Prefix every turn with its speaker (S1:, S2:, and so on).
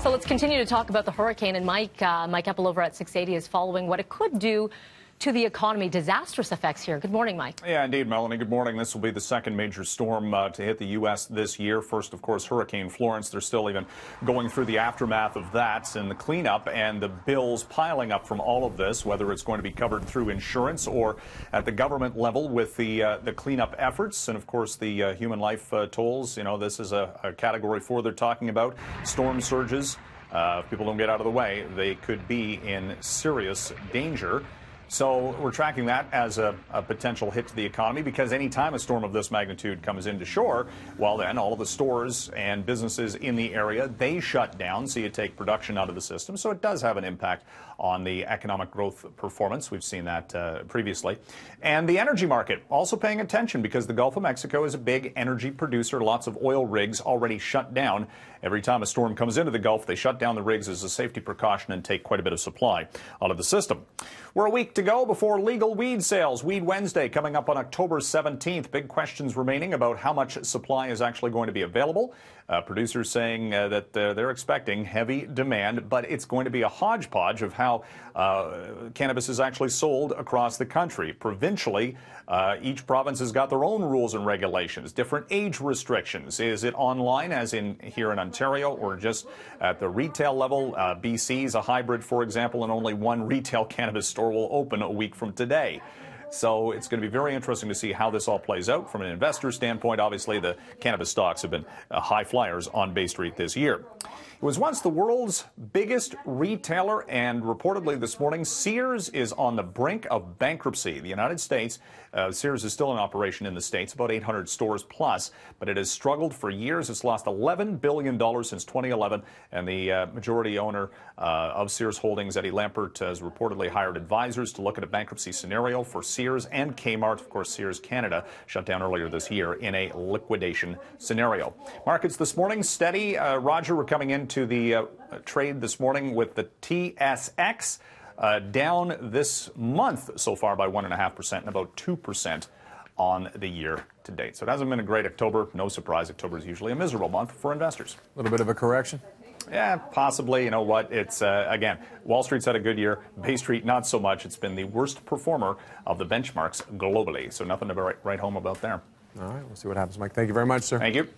S1: So let's continue to talk about the hurricane. And Mike Eppel over at 680 is following what it could do to the economy. Disastrous effects here. Good morning, Mike.
S2: Yeah, indeed, Melanie. Good morning. This will be the second major storm to hit the U.S. this year. First, of course, Hurricane Florence. They're still even going through the aftermath of that and the cleanup and the bills piling up from all of this, whether it's going to be covered through insurance or at the government level with the cleanup efforts. And, of course, the human life tolls. You know, this is a Category 4 they're talking about. Storm surges. If people don't get out of the way, they could be in serious danger. So we're tracking that as a potential hit to the economy, because any time a storm of this magnitude comes into shore, well, then all of the stores and businesses in the area, they shut down, so you take production out of the system. So it does have an impact on the economic growth performance. We've seen that previously. And the energy market also paying attention, because the Gulf of Mexico is a big energy producer. Lots of oil rigs already shut down. Every time a storm comes into the Gulf, they shut down the rigs as a safety precaution and take quite a bit of supply out of the system. We're a week to go before legal weed sales. Weed Wednesday coming up on October 17th. Big questions remaining about how much supply is actually going to be available. Producers saying that they're expecting heavy demand, but it's going to be a hodgepodge of how cannabis is actually sold across the country. Provincially, each province has got their own rules and regulations, different age restrictions. Is it online, as in here in Ontario, or just at the retail level? BC is a hybrid, for example, and only one retail cannabis store will open a week from today. So it's going to be very interesting to see how this all plays out. From an investor standpoint, obviously, the cannabis stocks have been high flyers on Bay Street this year. It was once the world's biggest retailer, and reportedly this morning, Sears is on the brink of bankruptcy. The United States, Sears is still in operation in the States, about 800 stores plus, but it has struggled for years. It's lost $11 billion since 2011, and the majority owner of Sears Holdings, Eddie Lampert, has reportedly hired advisors to look at a bankruptcy scenario for Sears and Kmart. Of course, Sears Canada shut down earlier this year in a liquidation scenario. Markets this morning steady. Roger, we're coming into the trade this morning with the TSX down this month so far by 1.5% and about 2% on the year to date. So it hasn't been a great October. No surprise, October is usually a miserable month for investors.
S3: A little bit of a correction?
S2: Yeah, possibly. You know what? It's, again, Wall Street's had a good year. Bay Street, not so much. It's been the worst performer of the benchmarks globally. So nothing to write home about there.
S3: All right, we'll see what happens, Mike. Thank you very much, sir.
S2: Thank you.